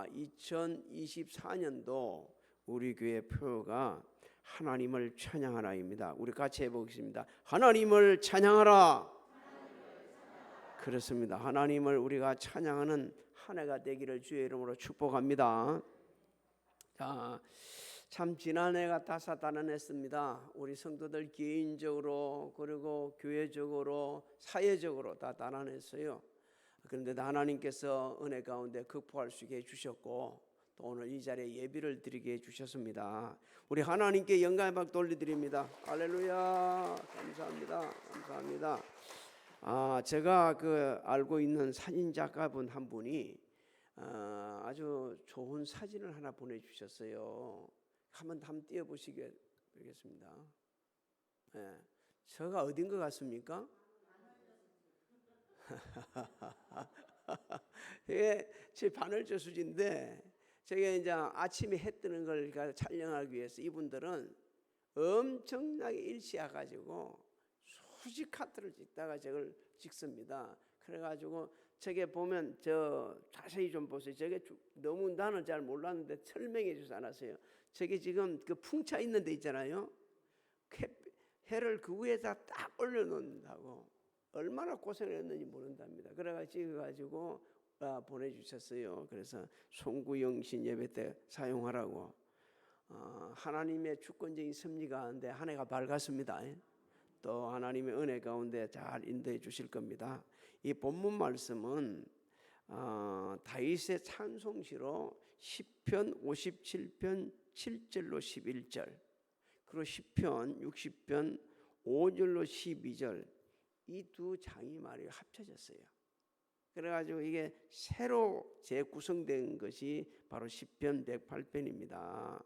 2024년도 우리 교회 표어가 하나님을 찬양하라입니다. 우리 같이 해보겠습니다. 하나님을 찬양하라. 그렇습니다. 하나님을 우리가 찬양하는 한 해가 되기를 주의 이름으로 축복합니다. 자, 참 지난 해가 다사다난했습니다. 우리 성도들 개인적으로 그리고 교회적으로 사회적으로 다 다난했어요. 그런데 하나님께서 은혜 가운데 극복할 수 있게 해주셨고 또 오늘 이 자리에 예비를 드리게 해주셨습니다. 우리 하나님께 영광의 박 돌려드립니다. 할렐루야. 감사합니다. 감사합니다. 제가 알고 있는 사진 작가분 한 분이 아주 좋은 사진을 하나 보내주셨어요. 한번 띄워보시겠습니다. 네. 저가 어딘 것 같습니까? 이게 제 바늘저수지인데 저게 이제 아침에 해 뜨는 걸 촬영하기 위해서 이분들은 엄청나게 일시해가지고 수직 카트를 찍다가 저걸 찍습니다. 그래가지고 저게 보면 저 자세히 좀 보세요. 저게 너무 나는 잘 몰랐는데 설명해 주지 않았어요. 저게 지금 그 풍차 있는 데 있잖아요. 해를 그 위에다 딱 올려놓는다고 얼마나 고생을 했는지 모른답니다. 그래가지고 찍어가지고 보내주셨어요. 그래서 송구영신 예배 때 사용하라고. 하나님의 주권적인 섭리 가운데 한 해가 밝았습니다. 또 하나님의 은혜 가운데 잘 인도해 주실 겁니다. 이 본문 말씀은 다윗의 찬송시로 시편 57편 7절로 11절 그리고 시편 60편 5절로 12절 이 두 장이 말이 합쳐졌어요. 그래가지고 이게 새로 재구성된 것이 바로 시편 108편입니다.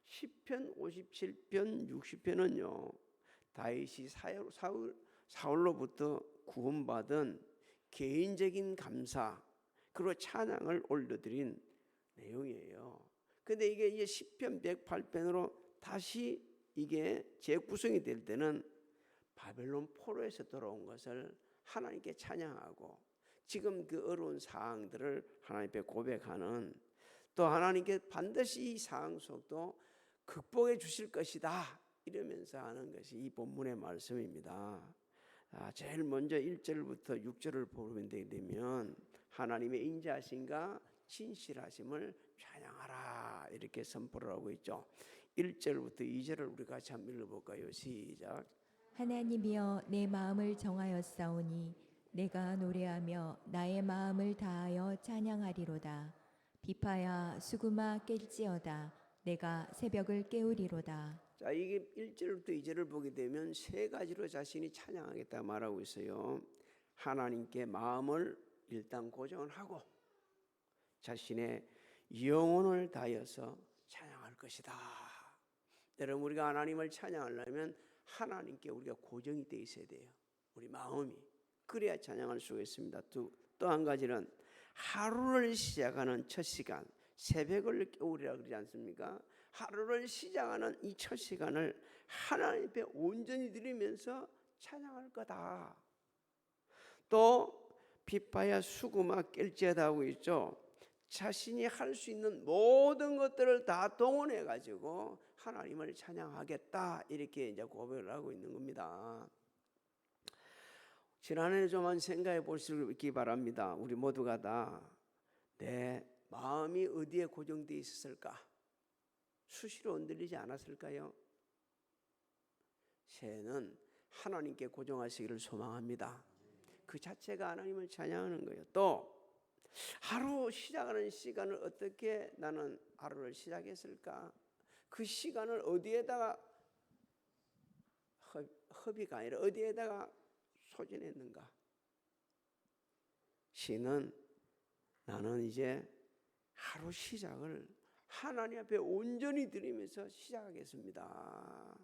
시편 57편 60편은요 다윗이 사울로부터 구원받은 개인적인 감사 그리고 찬양을 올려드린 내용이에요. 근데 이게 시편 108편으로 다시 이게 재구성이 될 때는 바벨론 포로에서 돌아온 것을 하나님께 찬양하고 지금 그 어려운 상황들을 하나님께 고백하는 또 하나님께 반드시 이 상황 속도 극복해 주실 것이다 이러면서 하는 것이 이 본문의 말씀입니다. 제일 먼저 1절부터 6절을 보면 되면 하나님의 인자하심과 진실하심을 찬양하라 이렇게 선포를 하고 있죠. 1절부터 2절을 우리 같이 한번 읽어볼까요? 시작. 하나님이여 내 마음을 정하였사오니 내가 노래하며 나의 마음을 다하여 찬양하리로다. 비파야 수구마 깰지어다. 내가 새벽을 깨우리로다. 자, 이게 1절부터 2절을 보게 되면 세 가지로 자신이 찬양하겠다 말하고 있어요. 하나님께 마음을 일단 고정을 하고 자신의 영혼을 다하여서 찬양할 것이다. 여러분 우리가 하나님을 찬양하려면 하나님께 우리가 고정이 되어 있어야 돼요. 우리 마음이. 그래야 찬양할 수가 있습니다. 또 한 가지는 하루를 시작하는 첫 시간 새벽을 깨우리라 그러지 않습니까? 하루를 시작하는 이 첫 시간을 하나님 앞에 온전히 드리면서 찬양할 거다. 또 비파야 수구마 깰지어다 하고 있죠. 자신이 할 수 있는 모든 것들을 다 동원해 가지고 하나님을 찬양하겠다 이렇게 이제 고백을 하고 있는 겁니다. 지난해 좀만 생각해 볼 수 있기 바랍니다. 우리 모두가 다 내 마음이 어디에 고정되어 있었을까? 수시로 흔들리지 않았을까요? 새해는 하나님께 고정하시기를 소망합니다. 그 자체가 하나님을 찬양하는 거예요. 또 하루 시작하는 시간을 어떻게 나는 하루를 시작했을까? 그 시간을 어디에다가 허비가 아니라 어디에다가 소진했는가? 시는 나는 이제 하루 시작을 하나님 앞에 온전히 드리면서 시작하겠습니다.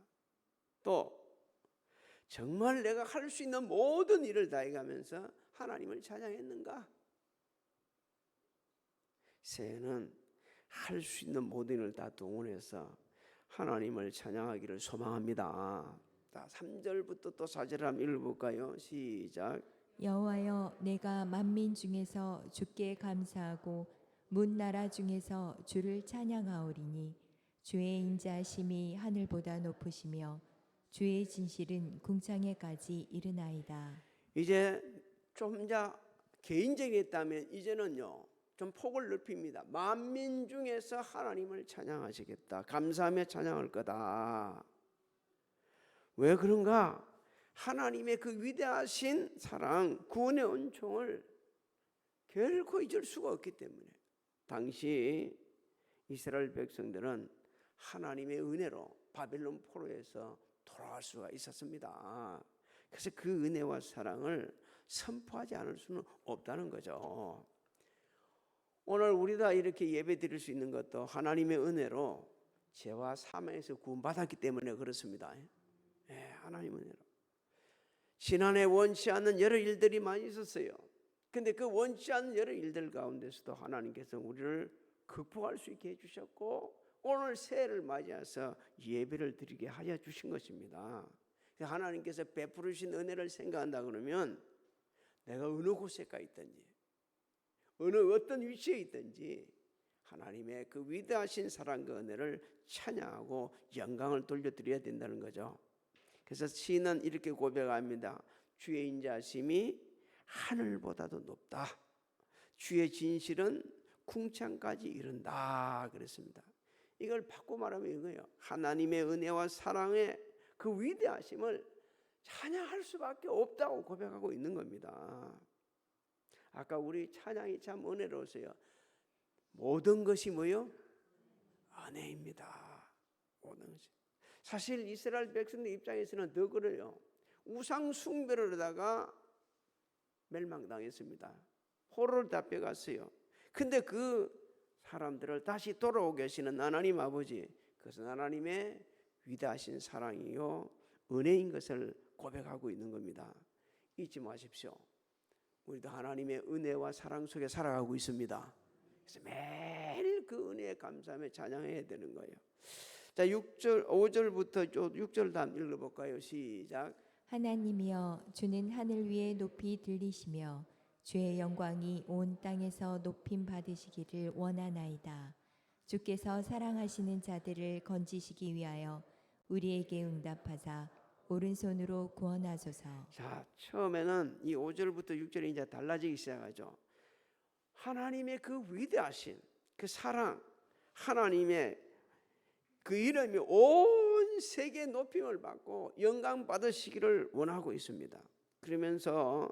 또 정말 내가 할 수 있는 모든 일을 다해가면서 하나님을 찬양했는가? 새해는 할 수 있는 모든 일을 다 동원해서 하나님을 찬양하기를 소망합니다. 3절부터 또 4절 한번 읽어볼까요? 시작. 여호와여 내가 만민 중에서 주께 감사하고 문 나라 중에서 주를 찬양하오리니 주의 인자심이 하늘보다 높으시며 주의 진실은 궁창에까지 이르나이다. 이제 좀 이제 개인적이 있다면 이제는요 좀 폭을 넓힙니다. 만민 중에서 하나님을 찬양하시겠다. 감사하며 찬양할 거다. 왜 그런가? 하나님의 그 위대하신 사랑, 구원의 은총을 결코 잊을 수가 없기 때문에 당시 이스라엘 백성들은 하나님의 은혜로 바벨론 포로에서 돌아갈 수가 있었습니다. 그래서 그 은혜와 사랑을 선포하지 않을 수는 없다는 거죠. 오늘 우리 다 이렇게 예배 드릴 수 있는 것도 하나님의 은혜로 죄와 사망에서 구원받았기 때문에 그렇습니다. 하나님의 은혜로. 지난해 원치 않는 여러 일들이 많이 있었어요. 근데 그 원치 않는 여러 일들 가운데서도 하나님께서 우리를 극복할 수 있게 해주셨고 오늘 새해를 맞이해서 예배를 드리게 하여 주신 것입니다. 하나님께서 베푸르신 은혜를 생각한다 그러면 내가 어느 곳에 가 있든지 어느 어떤 위치에 있든지 하나님의 그 위대하신 사랑과 은혜를 찬양하고 영광을 돌려드려야 된다는 거죠. 그래서 시인은 이렇게 고백합니다. 주의 인자심이 하늘보다도 높다. 주의 진실은 궁창까지 이른다 그랬습니다. 이걸 바꿔 말하면 이거예요. 하나님의 은혜와 사랑의 그 위대하심을 찬양할 수밖에 없다고 고백하고 있는 겁니다. 아까 우리 찬양이 참 은혜로웠어요. 모든 것이 뭐요? 은혜입니다. 모든 것이. 사실 이스라엘 백성들 입장에서는 더 그래요. 우상 숭배를 하다가 멸망당했습니다. 포로를 잡혀갔어요. 근데 그 사람들을 다시 돌아오게 하시는 하나님 아버지, 그것은 하나님의 위대하신 사랑이요 은혜인 것을 고백하고 있는 겁니다. 잊지 마십시오. 우리도 하나님의 은혜와 사랑 속에 살아가고 있습니다. 그래서 매일 그 은혜에 감사하며 찬양해야 되는 거예요. 자, 6절, 5절부터 6절 다 읽어볼까요? 시작. 하나님이여 주는 하늘 위에 높이 들리시며 주의 영광이 온 땅에서 높임 받으시기를 원하나이다. 주께서 사랑하시는 자들을 건지시기 위하여 우리에게 응답하사 오른손으로 구원하소서. 자, 처음에는 이 5절부터 6절이 이제 달라지기 시작하죠. 하나님의 그 위대하신 그 사랑, 하나님의 그 이름이 온 세계에 높임을 받고 영광 받으시기를 원하고 있습니다. 그러면서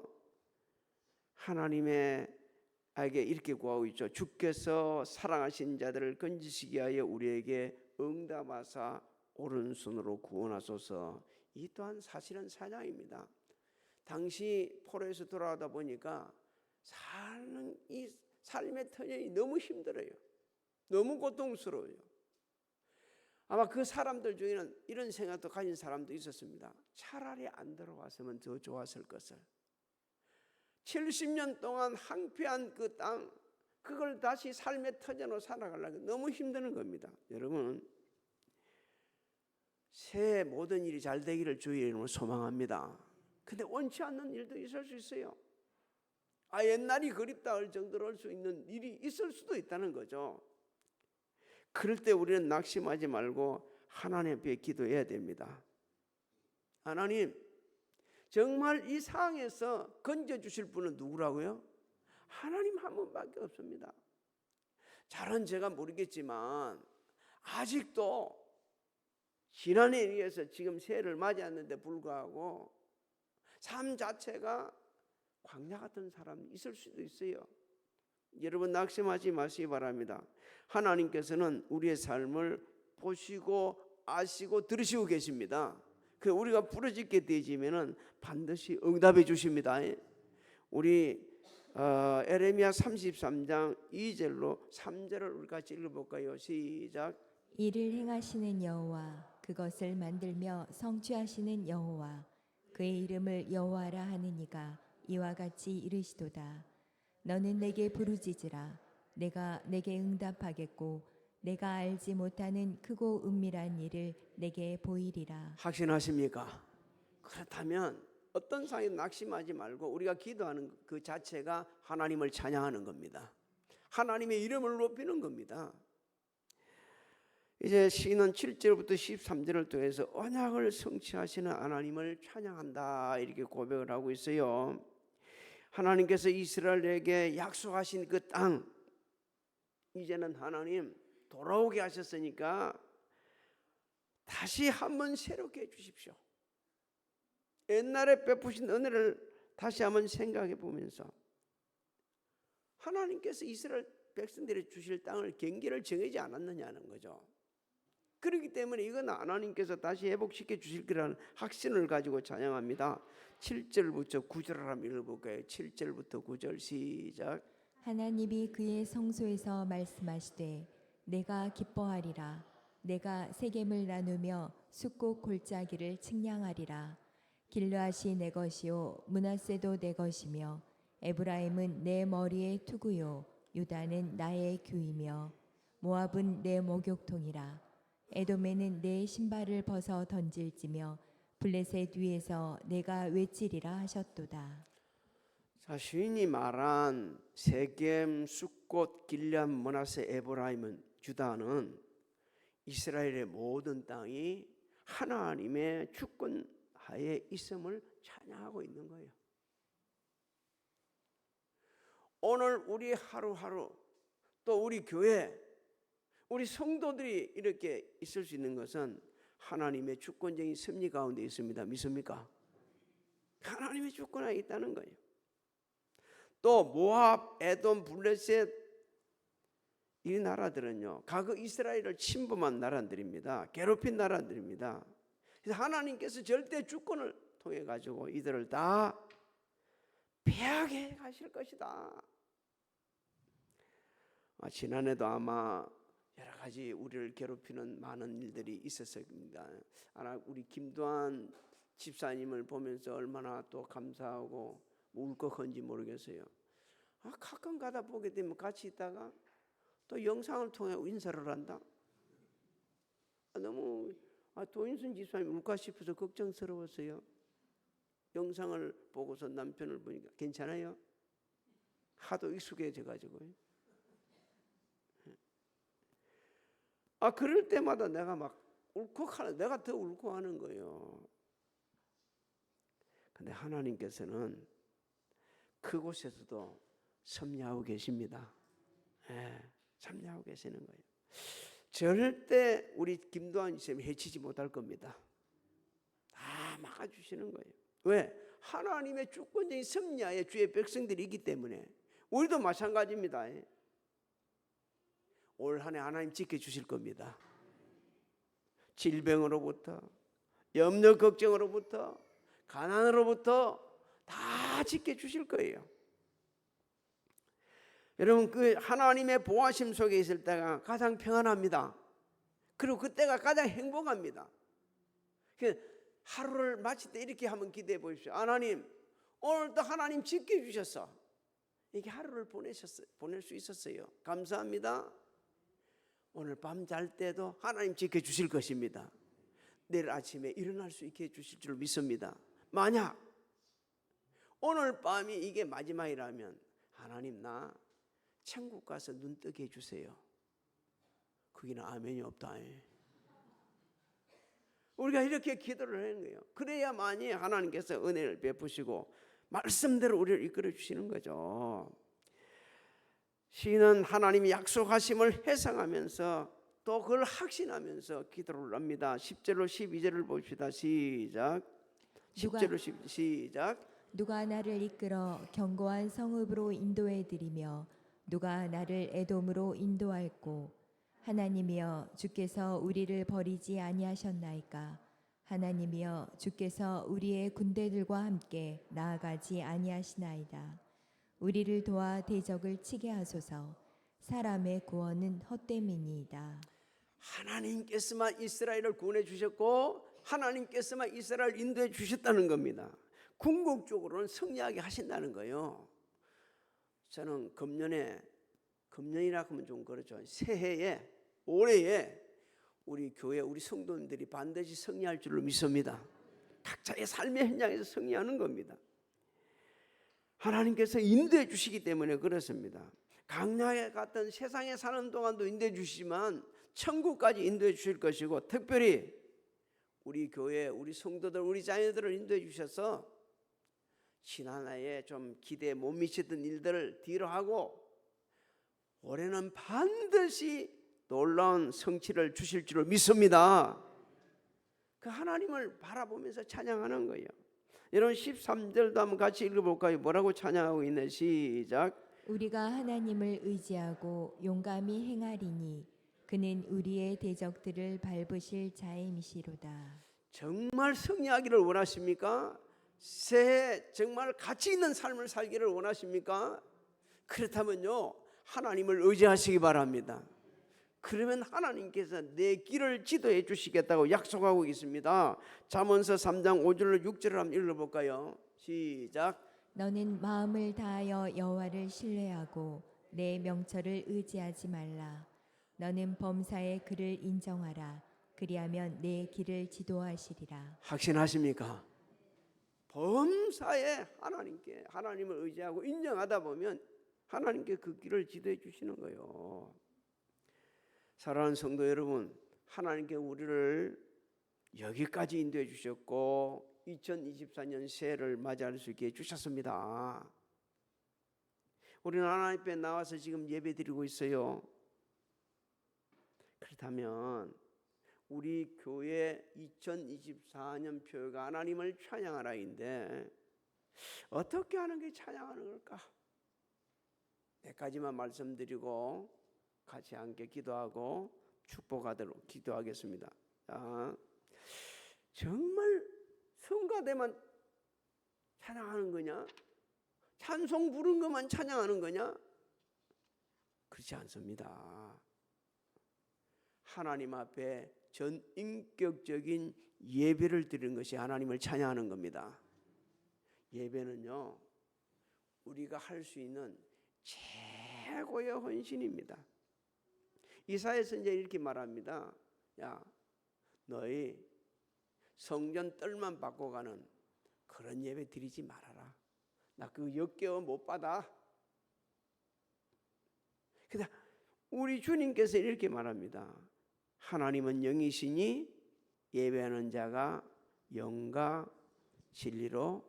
하나님에게 이렇게 구하고 있죠. 주께서 사랑하신 자들을 건지시기 위하여 우리에게 응답하사 오른손으로 구원하소서. 이 또한 사실은 찬양입니다. 당시 포로에서 돌아오다 보니까 사는 이 삶의 터전이 너무 힘들어요. 너무 고통스러워요. 아마 그 사람들 중에는 이런 생각도 가진 사람도 있었습니다. 차라리 안 들어왔으면 더 좋았을 것을. 70년 동안 항폐한 그 땅, 그걸 다시 삶의 터전으로 살아가려고 너무 힘드는 겁니다. 여러분, 새해 모든 일이 잘 되기를 주의 이름으로 소망합니다. 근데 원치 않는 일도 있을 수 있어요. 옛날이 그립다 할 정도로 할 수 있는 일이 있을 수도 있다는 거죠. 그럴 때 우리는 낙심하지 말고 하나님 앞에 기도해야 됩니다. 하나님, 정말 이 상황에서 건져주실 분은 누구라고요? 하나님 한 분밖에 없습니다. 잘은 제가 모르겠지만 아직도 지난해에 의해서 지금 새해를 맞이했는데 불구하고 삶 자체가 광야 같은 사람이 있을 수도 있어요. 여러분 낙심하지 마시기 바랍니다. 하나님께서는 우리의 삶을 보시고 아시고 들으시고 계십니다. 그 우리가 부르짖게 되지면은 반드시 응답해 주십니다. 우리 에레미야 33장 2절로 3절을 우리 같이 읽어볼까요? 시작. 이를 행하시는 여호와, 그것을 만들며 성취하시는 여호와, 그의 이름을 여호와라 하는 이가 이와 같이 이르시도다. 너는 내게 부르짖으라. 내가 내게 응답하겠고 내가 알지 못하는 크고 은밀한 일을 내게 보이리라. 확신하십니까? 그렇다면 어떤 상황에 낙심하지 말고 우리가 기도하는 그 자체가 하나님을 찬양하는 겁니다. 하나님의 이름을 높이는 겁니다. 이제 시인은 7절부터 13절을 통해서 언약을 성취하시는 하나님을 찬양한다 이렇게 고백을 하고 있어요. 하나님께서 이스라엘에게 약속하신 그 땅, 이제는 하나님 돌아오게 하셨으니까 다시 한번 새롭게 해주십시오. 옛날에 베푸신 은혜를 다시 한번 생각해 보면서 하나님께서 이스라엘 백성들이 주실 땅을 경계를 정하지 않았느냐는 거죠. 그렇기 때문에 이건 하나님께서 다시 회복시켜 주실 거라는 확신을 가지고 찬양합니다. 7절부터 9절을 한번 읽어볼까요? 7절부터 9절 시작. 하나님이 그의 성소에서 말씀하시되 내가 기뻐하리라. 내가 세겜을 나누며 숫곡 골짜기를 측량하리라. 길르앗이 내 것이요 므낫세도 내 것이며 에브라임은 내 머리의 투구요 유다는 나의 규이며 모압은 내 목욕통이라. 에돔에는 내 신발을 벗어 던질지며 블레셋 위에서 내가 외치리라 하셨도다. 자, 시인이 말한 세겜, 숫곳, 길앗, 므낫세, 에브라임은 유다는 이스라엘의 모든 땅이 하나님의 주권 하에 있음을 찬양하고 있는 거예요. 오늘 우리 하루하루 또 우리 교회 우리 성도들이 이렇게 있을 수 있는 것은 하나님의 주권적인 섭리 가운데 있습니다. 믿습니까? 하나님의 주권에 있다는 거예요. 또 모압, 에돔, 블레셋 이 나라들은요 과거 이스라엘을 침범한 나라들입니다. 괴롭힌 나라들입니다. 그래서 하나님께서 절대 주권을 통해 가지고 이들을 다 패하게 하실 것이다. 지난해도 아마 여러 가지 우리를 괴롭히는 많은 일들이 있었을 겁니다. 우리 김도환 집사님을 보면서 얼마나 또 감사하고 울컥한지 모르겠어요. 가끔 가다 보게 되면 같이 있다가 또 영상을 통해 인사를 한다. 너무 도인순 집사님 울까 싶어서 걱정스러웠어요. 영상을 보고서 남편을 보니까 괜찮아요? 하도 익숙해져 가지고요. 그럴 때마다 내가 막 울컥하는, 내가 더 울컥하는 거예요. 근데 하나님께서는 그곳에서도 섭리하고 계십니다. 섭리하고 계시는 거예요. 절대 우리 김도환 쌤이 해치지 못할 겁니다. 다 막아주시는 거예요. 왜? 하나님의 주권적인 섭리하에 주의 백성들이 있기 때문에. 우리도 마찬가지입니다. 올 한 해 하나님 지켜주실 겁니다. 질병으로부터, 염려 걱정으로부터, 가난으로부터 다 지켜주실 거예요. 여러분, 그 하나님의 보호하심 속에 있을 때가 가장 평안합니다. 그리고 그때가 가장 행복합니다. 하루를 마칠 때 이렇게 한번 기대해 보십시오. 하나님, 오늘도 하나님 지켜주셨어. 이렇게 하루를 보낼 수 있었어요. 감사합니다. 오늘 밤 잘 때도 하나님 지켜주실 것입니다. 내일 아침에 일어날 수 있게 해주실 줄 믿습니다. 만약 오늘 밤이 이게 마지막이라면 하나님 나 천국 가서 눈 뜨게 해주세요. 거기는 아멘이 없다. 우리가 이렇게 기도를 하는 거예요. 그래야만이 하나님께서 은혜를 베푸시고 말씀대로 우리를 이끌어 주시는 거죠. 시인은 하나님이 약속하심을 회상하면서 또 그걸 확신하면서 기도를 합니다. 10절로 12절을 봅시다. 시작. 10절로 12절 시작. 누가 나를 이끌어 견고한 성읍으로 인도해 드리며 누가 나를 에돔으로 인도할꼬. 하나님이여 주께서 우리를 버리지 아니하셨나이까. 하나님이여 주께서 우리의 군대들과 함께 나아가지 아니하시나이다. 우리를 도와 대적을 치게 하소서. 사람의 구원은 헛됨이니이다. 하나님께서만 이스라엘을 구원해 주셨고 하나님께서만 이스라엘을 인도해 주셨다는 겁니다. 궁극적으로는 승리하게 하신다는 거예요. 저는 금년이라 하면 좀 그렇죠. 새해에 올해에 우리 교회 우리 성도님들이 반드시 승리할 줄로 믿습니다. 각자의 삶의 현장에서 승리하는 겁니다. 하나님께서 인도해 주시기 때문에 그렇습니다. 강약에 갔던 세상에 사는 동안도 인도해 주시지만 천국까지 인도해 주실 것이고, 특별히 우리 교회, 우리 성도들, 우리 자녀들을 인도해 주셔서 지난해에 좀 기대에 못 미치던 일들을 뒤로 하고 올해는 반드시 놀라운 성취를 주실 줄을 믿습니다. 그 하나님을 바라보면서 찬양하는 거예요. 여러분 13절도 한번 같이 읽어볼까요? 뭐라고 찬양하고 있는 시작. 우리가 하나님을 의지하고 용감히 행하리니 그는 우리의 대적들을 밟으실 자임이시로다. 정말 승리하기를 원하십니까? 새해 정말 가치 있는 삶을 살기를 원하십니까? 그렇다면요, 하나님을 의지하시기 바랍니다. 그러면 하나님께서 내 길을 지도해 주시겠다고 약속하고 있습니다. 잠언서 3장 5절로 6절을 한번 읽어볼까요? 시작. 너는 마음을 다하여 여호와를 신뢰하고 내 명철을 의지하지 말라. 너는 범사의 그를 인정하라. 그리하면 내 길을 지도하시리라. 확신하십니까? 범사에 하나님을 의지하고 인정하다 보면 하나님께 그 길을 지도해 주시는 거예요. 사랑하는 성도 여러분, 하나님께 우리를 여기까지 인도해 주셨고 2024년 새해를 맞이할 수 있게 해주셨습니다. 우리는 하나님 앞에 나와서 지금 예배 드리고 있어요. 그렇다면 우리 교회 2024년 표가 하나님을 찬양하라인데 어떻게 하는 게 찬양하는 걸까? 몇 가지만 말씀드리고 같이 함께 기도하고 축복하도록 기도하겠습니다. 자, 정말 성가대만 찬양하는 거냐? 찬송 부른 것만 찬양하는 거냐? 그렇지 않습니다. 하나님 앞에 전인격적인 예배를 드리는 것이 하나님을 찬양하는 겁니다. 예배는요, 우리가 할 수 있는 최고의 헌신입니다. 이사야서 이제 이렇게 말합니다. 야, 너희 성전 뜰만 받고 가는 그런 예배 드리지 말아라. 나 그 역겨워 못 받아. 근데 우리 주님께서 이렇게 말합니다. 하나님은 영이시니 예배하는 자가 영과 진리로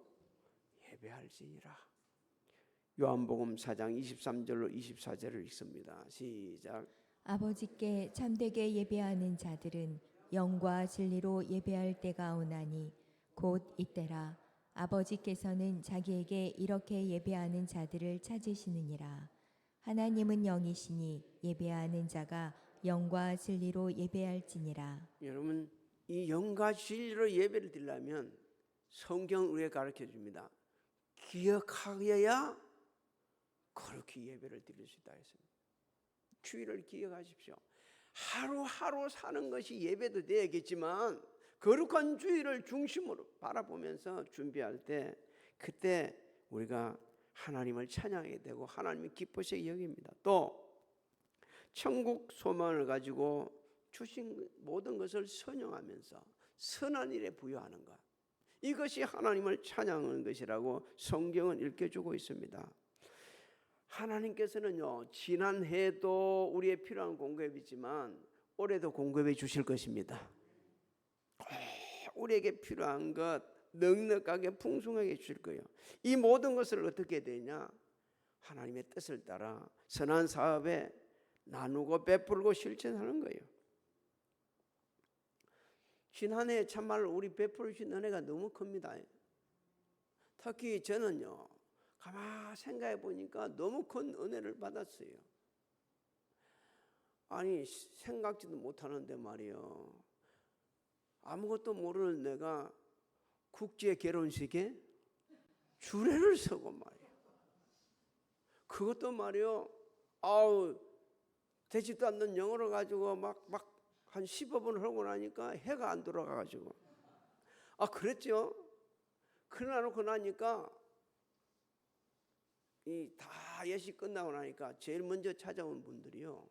예배할지니라. 요한복음 4장 23절로 24절을 읽습니다. 시작. 아버지께 참되게 예배하는 자들은 영과 진리로 예배할 때가 오나니 곧 이때라. 아버지께서는 자기에게 이렇게 예배하는 자들을 찾으시느니라. 하나님은 영이시니 예배하는 자가 영과 진리로 예배할지니라. 여러분, 이 영과 진리로 예배를 드리려면 성경 우리에게 가르쳐 줍니다. 기억하여야 그렇게 예배를 드릴 수 있다 했습니다. 주일을 기억하십시오. 하루하루 사는 것이 예배도 되겠지만 거룩한 주일을 중심으로 바라보면서 준비할 때 그때 우리가 하나님을 찬양하게 되고 하나님이 기쁘시게 여깁니다. 또 천국 소망을 가지고 주신 모든 것을 선용하면서 선한 일에 부여하는 것, 이것이 하나님을 찬양하는 것이라고 성경은 일깨주고 있습니다. 하나님께서는요, 지난 해도 우리의 필요한 공급이지만 올해도 공급해 주실 것입니다. 우리에게 필요한 것 넉넉하게 풍성하게 주실 거예요. 이 모든 것을 어떻게 되냐? 하나님의 뜻을 따라 선한 사업에 나누고 베풀고 실천하는 거예요. 지난해 참말로 우리 베풀어 주신 은혜가 너무 큽니다. 특히 저는요, 가만 생각해 보니까 너무 큰 은혜를 받았어요. 아니, 생각지도 못하는데 말이요, 아무것도 모르는 내가 국제 결혼식에 주례를 서고 말이요, 그것도 말이요, 되지도 않는 영어를 가지고 막 한 15분 하고 나니까 해가 안 돌아가가지고, 그랬죠. 그러나 놓고 나니까 이 다 예식 끝나고 나니까 제일 먼저 찾아온 분들이요,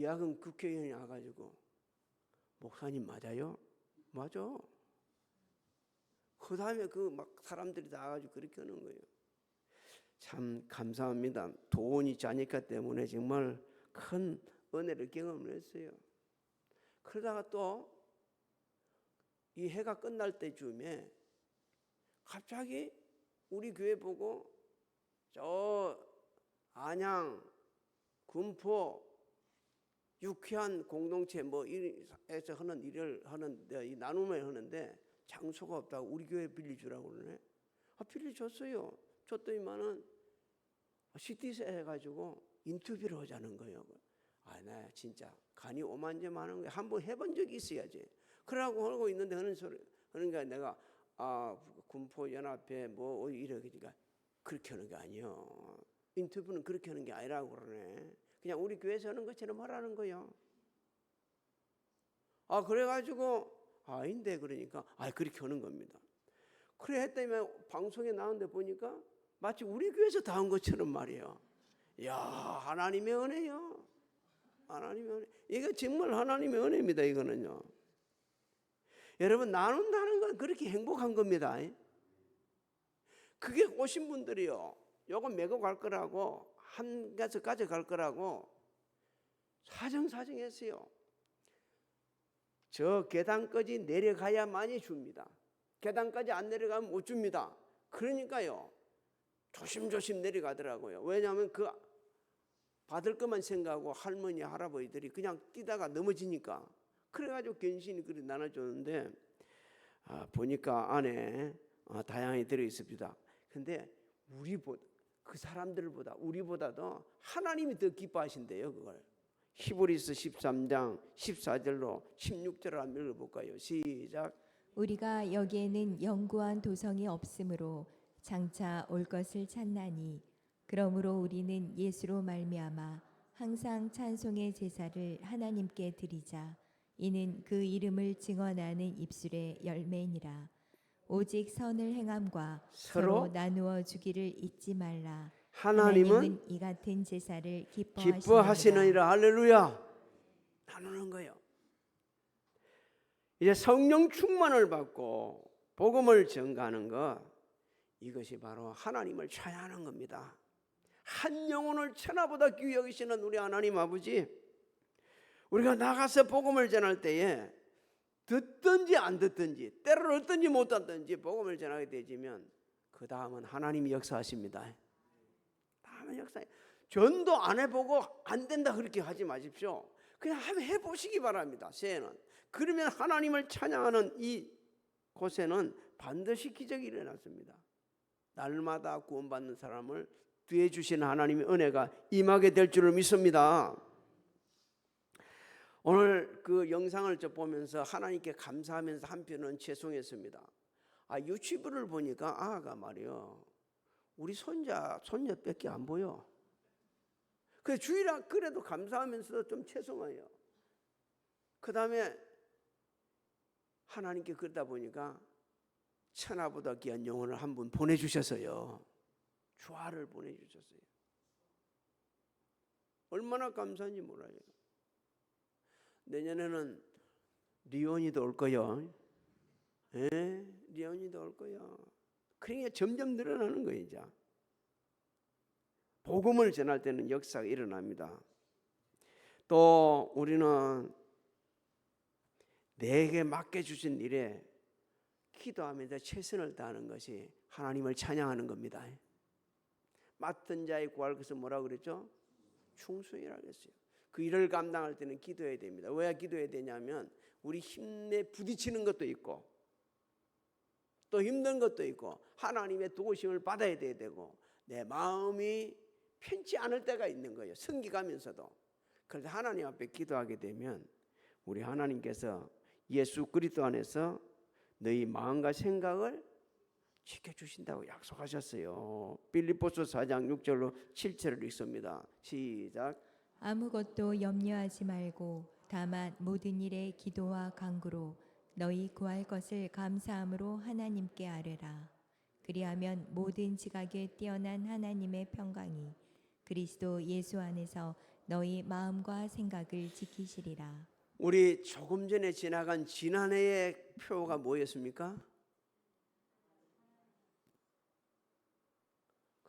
야근 국회의원이 와가지고, 목사님 맞아요? 맞아. 그 다음에 그 막 사람들이 다 와가지고 그렇게 하는 거예요. 참 감사합니다. 돈이 자니까 때문에 정말 큰 은혜를 경험을 했어요. 그러다가 또 이 해가 끝날 때쯤에 갑자기 우리 교회 보고 저 안양, 군포 유쾌한 공동체 에서 하는 일을 하는데 이 나눔을 하는데 장소가 없다고 우리 교회 빌려주라고 그러네. 빌려줬어요. 줬더니만은 CT세 해가지고 인터뷰를 하자는 거예요. 나 진짜 간이 오만져만한 거예요. 한번 해본 적이 있어야지. 그러고 하고 있는데 하는 소리 그러니까 내가 군포 연합회 뭐 이러니까 그렇게 하는 게 아니요. 인터뷰는 그렇게 하는 게 아니라고 그러네. 그냥 우리 교회에서 하는 것처럼 하라는 거예요. 그래가지고 아닌데 그러니까 그렇게 하는 겁니다. 그래 했더니 방송에 나오는데 보니까 마치 우리 교회에서 다 한 것처럼 말이에요. 이야, 하나님의 은혜요. 하나님의 은혜. 이거 정말 하나님의 은혜입니다. 이거는요. 여러분 나눈다는 건 그렇게 행복한 겁니다. 그게 오신 분들이요. 요거 메고 갈 거라고 한 가지 가져갈 거라고 사정사정했어요. 저 계단까지 내려가야만이 줍니다. 계단까지 안 내려가면 못 줍니다. 그러니까요. 조심조심 내려가더라고요. 왜냐하면 그 받을 것만 생각하고 할머니 할아버지들이 그냥 뛰다가 넘어지니까. 그래가지고 견신이 그리 나눠줬는데 보니까 안에 다양하게 들어있습니다. 근데 그 사람들보다 우리보다도 하나님이 더 기뻐하신대요. 그걸 히브리서 13장 14절로 16절을 한번 읽어볼까요? 시작. 우리가 여기에는 영구한 도성이 없으므로 장차 올 것을 찾나니 그러므로 우리는 예수로 말미암아 항상 찬송의 제사를 하나님께 드리자. 이는 그 이름을 증언하는 입술의 열매니라. 오직 선을 행함과 서로 나누어 주기를 잊지 말라. 하나님은 이 같은 제사를 기뻐하시느니라. 할렐루야. 나누는 거예요. 이제 성령 충만을 받고 복음을 전가하는 것, 이것이 바로 하나님을 찬양하는 겁니다. 한 영혼을 천하보다 귀히 여기시는 우리 하나님 아버지, 우리가 나가서 복음을 전할 때에 듣든지 안 듣든지 때로는 듣든지 못 듣든지 복음을 전하게 되지면 그 다음은 하나님이 역사하십니다. 다음은 역사해. 전도 안 해보고 안 된다 그렇게 하지 마십시오. 그냥 한번 해보시기 바랍니다. 새해는. 그러면 하나님을 찬양하는 이 곳에는 반드시 기적이 일어났습니다. 날마다 구원받는 사람을 뒤에 주신 하나님의 은혜가 임하게 될 줄을 믿습니다. 오늘 그 영상을 보면서 하나님께 감사하면서 한편은 죄송했습니다. 유튜브를 보니까 아가 말이요, 우리 손녀밖에 안 보여. 그 주일아 그래도 감사하면서도 좀 죄송해요. 그 다음에 하나님께 그러다 보니까 천하보다 귀한 영혼을 한 분 보내주셨어요. 주아를 보내주셨어요. 얼마나 감사한지 몰라요. 내년에는 리온이도 올 거요. 리온이도 올 거요. 그러니까 점점 늘어나는 거예요. 이제 복음을 전할 때는 역사가 일어납니다. 또 우리는 내게 맡겨주신 일에 기도하면서 최선을 다하는 것이 하나님을 찬양하는 겁니다. 맡은 자의 구할 것은 뭐라고 그랬죠? 충성이라고 했어요. 그 일을 감당할 때는 기도해야 됩니다. 왜 기도해야 되냐면 우리 힘내 부딪히는 것도 있고 또 힘든 것도 있고 하나님의 도우심을 받아야 되고 내 마음이 편치 않을 때가 있는 거예요. 섬기가면서도. 그래서 하나님 앞에 기도하게 되면 우리 하나님께서 예수 그리스도 안에서 너희 마음과 생각을 지켜주신다고 약속하셨어요. 빌립보서 4장 6절로 7절을 읽습니다. 시작. 아무것도 염려하지 말고 다만 모든 일에 기도와 간구로 너희 구할 것을 감사함으로 하나님께 아뢰라. 그리하면 모든 지각에 뛰어난 하나님의 평강이 그리스도 예수 안에서 너희 마음과 생각을 지키시리라. 우리 조금 전에 지나간 지난해의 표가 뭐였습니까?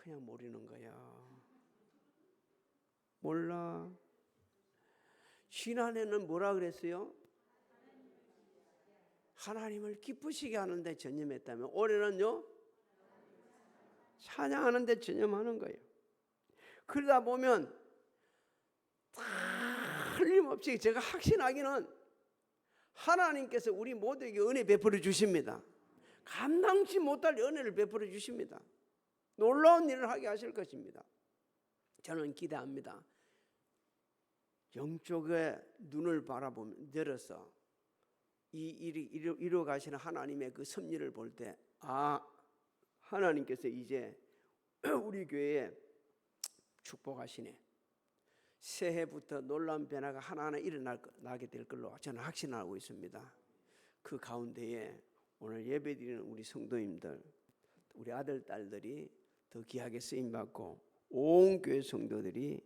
그냥 모르는 거야. 몰라. 지난해는 뭐라 그랬어요? 하나님을 기쁘시게 하는데 전념했다면 올해는요? 찬양하는데 전념하는 거예요. 그러다 보면 틀림없이 제가 확신하기는 하나님께서 우리 모두에게 은혜 베풀어 주십니다. 감당치 못할 은혜를 베풀어 주십니다. 놀라운 일을 하게 하실 것입니다. 저는 기대합니다. 영적의 눈을 바라보며 내려서 이 일이 이루어 가시는 하나님의 그 섭리를 볼 때, 하나님께서 이제 우리 교회에 축복하시네. 새해부터 놀라운 변화가 하나하나 일어나게 될 걸로 저는 확신하고 있습니다. 그 가운데에 오늘 예배드리는 우리 성도님들, 우리 아들, 딸들이 더 귀하게 쓰임받고 온 교회 성도들이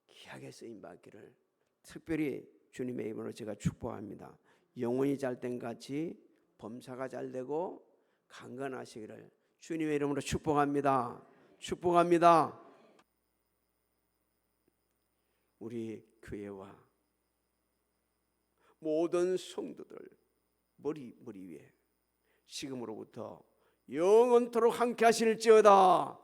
귀하게 쓰임받기를 특별히 주님의 이름으로 제가 축복합니다. 영혼이 잘된 같이 범사가 잘되고 강건하시기를 주님의 이름으로 축복합니다. 축복합니다. 우리 교회와 모든 성도들 머리 위에 지금으로부터 영원토록 함께 하실지어다.